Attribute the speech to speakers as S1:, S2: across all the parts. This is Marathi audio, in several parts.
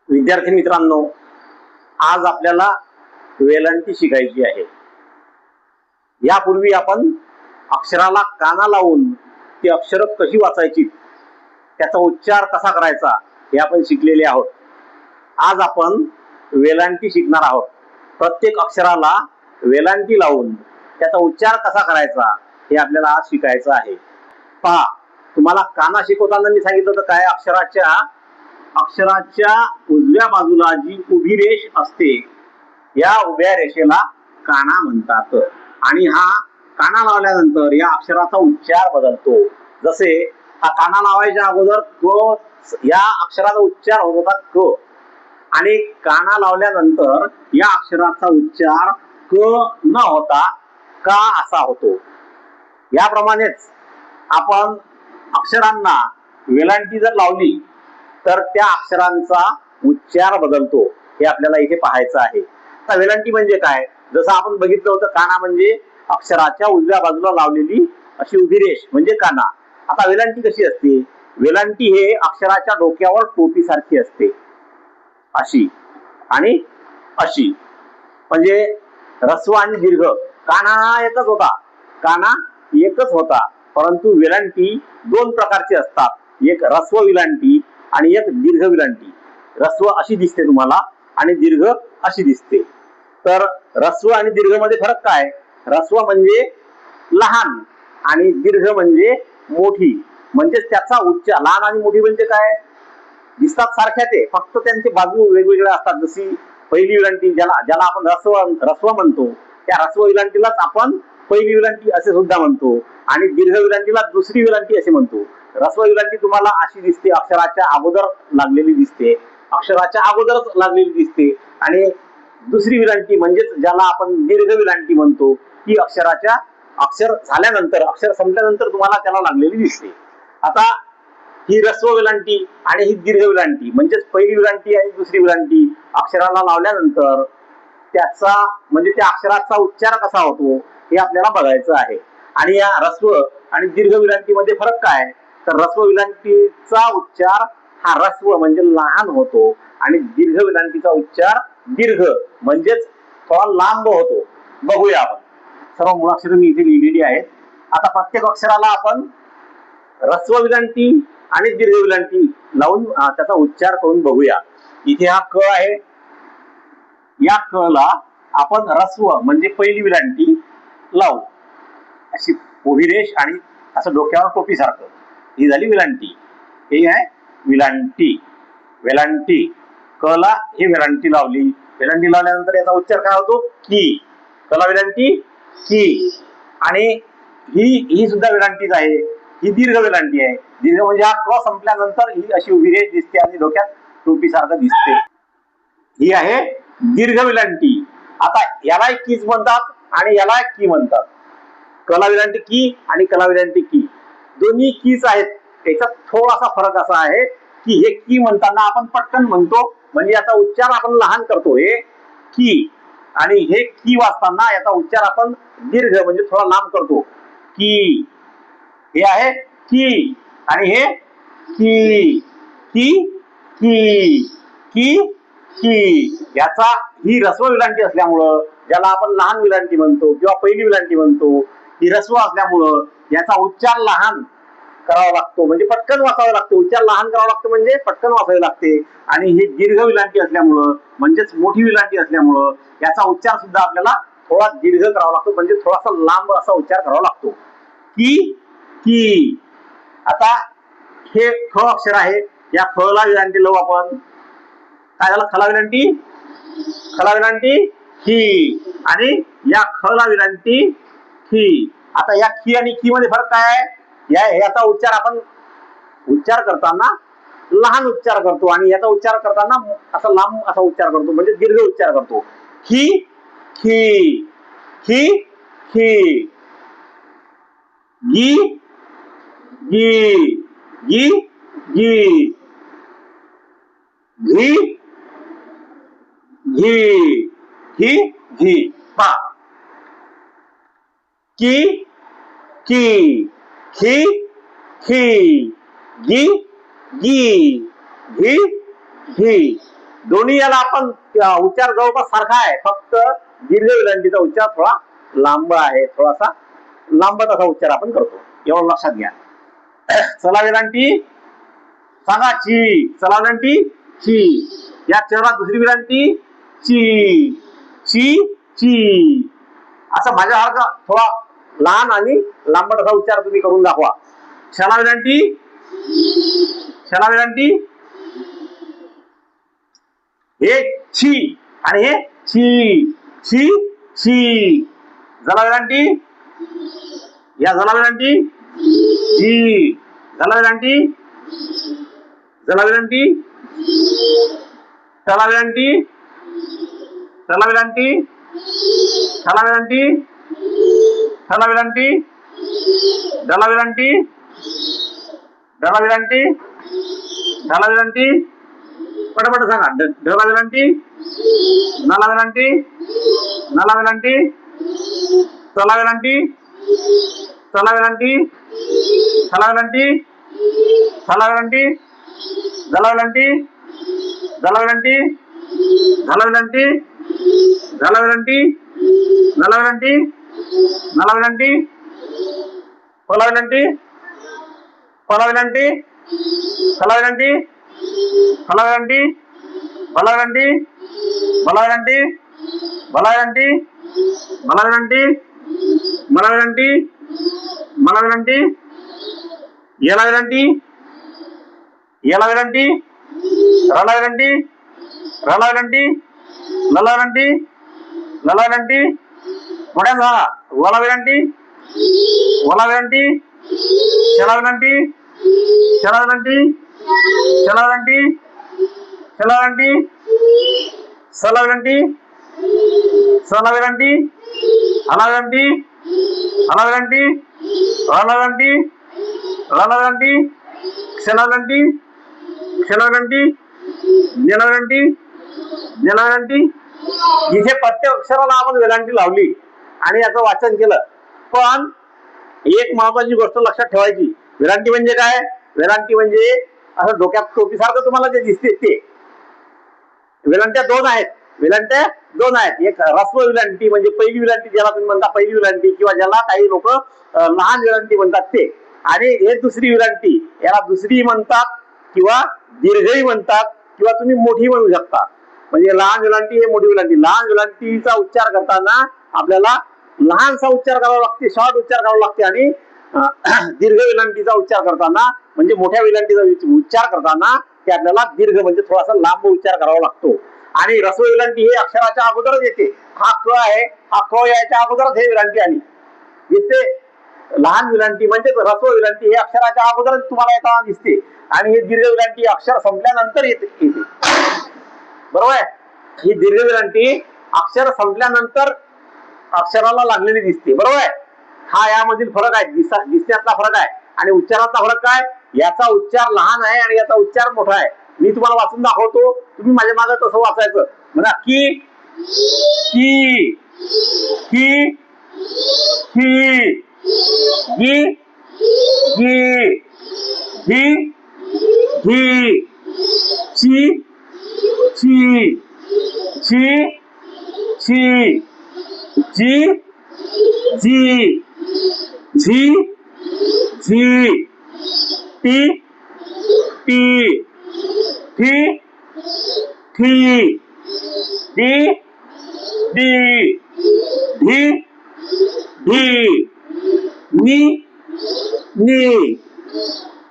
S1: विद्यार्थी मित्रांनो, आज आपल्याला वेलांटी शिकायची आहे। यापूर्वी आपण अक्षराला काना लावून ती अक्षर कशी वाचायची, त्याचा उच्चार कसा करायचा हे आपण शिकलेले आहोत। आज आपण वेलांटी शिकणार आहोत। प्रत्येक अक्षराला वेलांटी लावून त्याचा उच्चार कसा करायचा हे आपल्याला आज शिकायचं आहे। पहा, तुम्हाला काना शिकवताना मी सांगितलं होतं काय, अक्षराच्या उजव्या बाजूला जी उभी रेष असते या उभ्या रेषेला काना म्हणतात। आणि हा काना लावल्यानंतर या अक्षराचा उच्चार बदलतो। जसे हा काना लावायच्या अगोदर क या अक्षराचा उच्चार होत होता क, आणि काना लावल्यानंतर या अक्षराचा उच्चार क न होता का असा होतो। याप्रमाणेच आपण अक्षरांना वेलांटी जर लावली तर त्या अक्षरांचा उच्चार बदलतो, हे आपल्याला इथे पाहायचं आहे। आता वेलांटी म्हणजे काय, जसं आपण बघितलं होतं काना म्हणजे अक्षराच्या उजव्या बाजूला लावलेली अशी उभी रेष म्हणजे काना। आता वेलांटी कशी असते, वेलांटी हे अक्षराच्या डोक्यावर टोपी सारखी असते, अशी आणि अशी। म्हणजे ऱ्हस्व आणि दीर्घ, काना हा एकच होता, परंतु वेलांटी दोन प्रकारची असतात, एक ऱ्हस्व वेलांटी आणि एक दीर्घ वेलांटी। ऱ्हस्व अशी दिसते तुम्हाला आणि दीर्घ अशी दिसते। तर ऱ्हस्व आणि दीर्घ मध्ये फरक काय, ऱ्हस्व म्हणजे लहान आणि दीर्घ म्हणजे मोठी। म्हणजे त्याचा उच्चार, लहान आणि मोठी म्हणजे काय, दिसतात सारख्या ते, फक्त त्यांचे बाजू वेगवेगळ्या असतात। जशी पहिली वेलांटी ज्याला आपण ऱ्हस्व म्हणतो, त्या ऱ्हस्व वेलांटीलाच आपण पहिली वेलांटी असे सुद्धा म्हणतो, आणि दीर्घ वेलांटीला दुसरी वेलांटी असे म्हणतो। ऱ्हस्व वेलांटी तुम्हाला अशी दिसते, अक्षराच्या अगोदर लागलेली दिसते, आणि दुसरी वेलांटी म्हणजेच ज्याला आपण दीर्घ वेलांटी म्हणतो, ही अक्षर झाल्यानंतर, अक्षर संपल्यानंतर तुम्हाला त्याला लागलेली दिसते। आता ही ऱ्हस्व वेलांटी आणि ही दीर्घ वेलांटी म्हणजेच पहिली वेलांटी आणि दुसरी वेलांटी अक्षराला लावल्यानंतर त्याचा म्हणजे त्या अक्षराचा उच्चार कसा होतो हे आपल्याला बघायचं आहे। आणि या ऱ्हस्व आणि दीर्घ वेलांटीमध्ये फरक काय, तर ऱ्हस्व वेलांटीचा उच्चार हा ऱ्हस्व म्हणजे लहान होतो, आणि दीर्घ वेलांटीचा उच्चार दीर्घ म्हणजेच थोडा लांब होतो। बघूया आपण, सर्व मुळाक्षरे मी इथे लिहिलेली आहेत। आता प्रत्येक अक्षराला आपण ऱ्हस्व वेलांटी आणि दीर्घ वेलांटी लावून त्याचा उच्चार करून बघूया। इथे हा क आहे, या क ला आपण ऱ्हस्व म्हणजे पहिली वेलांटी लावू, अशी उभी रेष आणि असं डोक्यावर टोपी सारखं, ही झाली वेलांटी। हे आहे वेलांटी। क ला ही वेलांटी लावली, वेलांटी लावल्यानंतर याचा उच्चार काय होतो, की। कला वेलांटी की, आणि ही सुद्धा वेलांटीच आहे, ही दीर्घ वेलांटी आहे। दीर्घ म्हणजे हा क संपल्यानंतर ही अशी उभी रेष दिसते आणि डोक्यात टोपी सारखं दिसते, ही आहे दीर्घ वेलांटी। आता याला कीच म्हणतात आणि याला की म्हणतात। कला वेलांटी की आणि कला वेलांटी की दोन्ही कीच आहेत। त्याच्यात थोडासा फरक असा आहे की हे की म्हणताना आपण पटकन म्हणतो, म्हणजे याचा उच्चार आपण लहान करतो, हे की, आणि हे की वाचताना याचा उच्चार आपण दीर्घ म्हणजे थोडा लांब करतो, की। हे आहे की आणि हे की, की की की की। याचा ही ऱ्हस्व वेलांटी असल्यामुळं ज्याला आपण लहान वेलांटी म्हणतो किंवा पहिली वेलांटी म्हणतो, ही ऱ्हस्व असल्यामुळं याचा उच्चार लहान करावा लागतो, म्हणजे पटकन वाचावं लागतं। उच्चार लहान करावा लागतो म्हणजे पटकन वाचावे लागते। आणि ही दीर्घ वेलांटी असल्यामुळं म्हणजेच मोठी वेलांटी असल्यामुळं याचा उच्चार सुद्धा आपल्याला थोडा दीर्घ करावा लागतो, म्हणजे थोडासा लांब असा उच्चार करावा लागतो, की की। आता हे ख अक्षर आहे, या ख ला वेलांटी लावू आपण, काय झालं, खला वेलांटी ही, आणि या ख ला वेलांटी ही। आता या की आणि की मध्ये फरक काय आहे, याचा उच्चार आपण उच्चार करताना लहान उच्चार करतो आणि याचा उच्चार करताना असा लांब असा उच्चार करतो, म्हणजे दीर्घ उच्चार करतो, की की की की। गी गी गी गी, घी घी घी घी। पा की की खी खी, गी गी घी घी। दोन्ही याला आपण उच्चार जवळपास सारखा आहे, फक्त दीर्घ विलंटीचा उच्चार थोडा लांब आहे, थोडासा लांब तसा उच्चार आपण करतो, एवढं लक्षात घ्या. चला विलंटी सांगा ची. चला विलंटी ची. या चला दुसरी विलंटी ची ची ची. असं माझ्यासारखा थोडा लहान आणि लांब तसा उच्चार तुम्ही करून दाखवा. क्षणा विलंटी क्षणा विलंटी हे छी आणि हे छी छी छी. जला विलंटी या जला विलंटी जी. जला विलंटी जला विलंटी चला विलंटी चला विलंटी चला विलंटी चला विलंटी डला विलंटी डला विलंटी डला विलंटी पटापट सांगा. ढला विलंटी नला विलंटी नला विलंटी चला विलंटी चला विलंटी चला विलंटी चला विलंटी दला विलंटी दला विलंटी धला विलंटी धला विलंटी नला विलंटी नला विलंटी पला विलंटी पला विलंटी चला विलंटी फला विलंटी भला विलंटी भला विलंटी भला विलंटी भला विलंटी मला विलंटी मला विलंटी याला विलंटी याला विलंटी रला विलंटी रला विलंटी लला विलंटी लला विलंटी मोठ्या झाला. वला विलंटी वला विलंटी शला विलंटी शला विलंटी शला विलंटी शला विलंटी सला विलंटी सला विलंटी हला विलंटी हला विलंटी रला विलंटी रला विलंटी क्षला विलंटी क्षला विलंटी ज्ञान विलंटी ज्ञान विलंटी. इथे प्रत्येक अक्षराला आपण विलंटी लावली आणि याचं वाचन केलं. पण एक महत्वाची गोष्ट लक्षात ठेवायची, विलंटी म्हणजे काय? विलंटी म्हणजे असं डोक्यात टोपीसारखं तुम्हाला जे दिसते ते. विलंट्या दोन आहेत, विलंट्या दोन आहेत. एक ऱ्हस्व विलंटी म्हणजे पहिली विलंटी ज्याला तुम्ही म्हणता पहिली विलंटी, किंवा ज्याला काही लोक लहान विलंटी म्हणतात ते. आणि हे दुसरी विलंटी, याला दुसरी म्हणतात किंवा दीर्घही म्हणतात किंवा तुम्ही मोठी म्हणू शकता. म्हणजे लहान विलंटी हे मोठी विलंटी. लहान विलंटीचा उच्चार करताना आपल्याला लहानसा उच्चार करावा लागते, शॉर्ट उच्चार करावा लागते. आणि दीर्घ विलंटीचा उच्चार करताना म्हणजे मोठ्या विलंटीचा उच्चार करताना ते आपल्याला दीर्घ म्हणजे थोडासा लांब उच्चार करावा लागतो. आणि ऱ्हस्व विलंटी हे अक्षराच्या अगोदरच येते. हा क आहे, हा क याच्या अगोदरच हे विलंटी आली दिसते. लहान विलंटी म्हणजे ऱ्हस्व विलंटी हे अक्षराच्या अगोदरच तुम्हाला येताना दिसते. आणि हे दीर्घ विलंटी अक्षर संपल्यानंतर येते. बरोबर आहे. ही दीर्घ विलंटी अक्षर संपल्यानंतर अक्षराला लागलेली दिसते. बरोबर आहे. हा यामधील फरक आहे, दिसण्यातला फरक आहे. आणि उच्चारातला फरक काय? याचा उच्चार लहान आहे आणि याचा उच्चार मोठा आहे. मी तुम्हाला वाचून दाखवतो, तुम्ही माझ्या मागे तसं वाचायचं. म्हणा की की की की गी गी घी घी ची ची ची ची जी जी झी झी टी टी ठी ठी डी डी धी धी नी नी.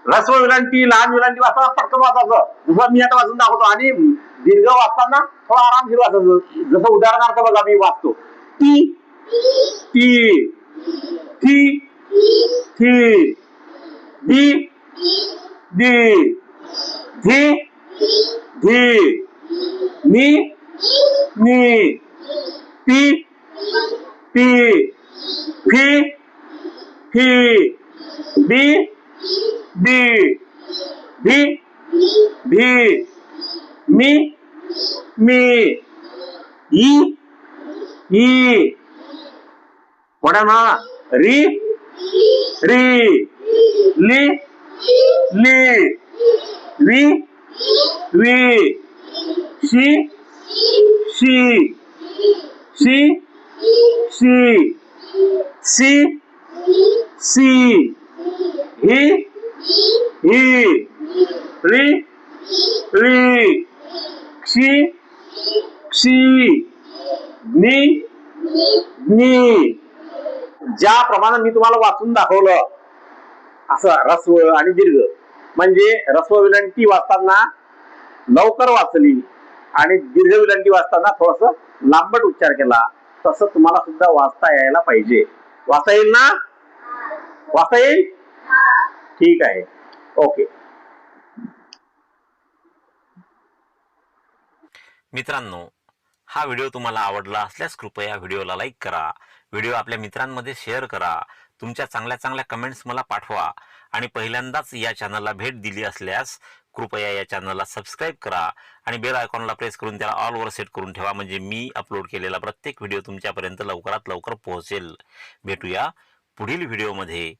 S1: ऱ्हस्व विलंटी लहान विलंटी वाचताना पटकन वाचायचं, जसं मी आता वाचून दाखवतो. आणि दीर्घ वाचताना थोडा आरामशीर वाचायचं. जसं उदाहरणार्थ बघा मी वाचतो. टी टी ठी ठी डी डी धी धी नी नी T T fee fee D D धी धी मी मी ई ई. मोठ्या म्हणा. री री ली ली वी वी शी शी शी शी सी सी ही ही री री क्षी क्षी नी नी. ज्याप्रमाणे मी तुम्हाला वाचून दाखवलं असं ऱ्हस्व आणि दीर्घ, म्हणजे ऱ्हस्व विलंटी वाचताना लवकर वाचली आणि दीर्घ विलंटी वाचताना थोडस लांबट उच्चार केला, तसं तुम्हाला सुद्धा वाचता यायला पाहिजे. वाचता येईल ना? वाचता येईल? ठीक आहे, ओके.
S2: मित्रांनो, हा व्हिडिओ तुम्हाला आवडला असल्यास कृपया व्हिडिओला लाईक करा, व्हिडिओ आपल्या मित्रांमध्ये शेअर करा, तुमच्या चांगल्या चांगल्या कमेंट्स मला पाठवा आणि पहिल्यांदाच या चॅनलला भेट दिली असल्यास कृपया या चॅनलला सबस्क्राईब करा आणि बेल आयकॉनला प्रेस करून त्याला ऑल वर सेट करून ठेवा, म्हणजे मी अपलोड केलेला प्रत्येक व्हिडिओ तुमच्यापर्यंत लवकरात लवकर पोहोचेल. भेटूया पुढील व्हिडिओमध्ये.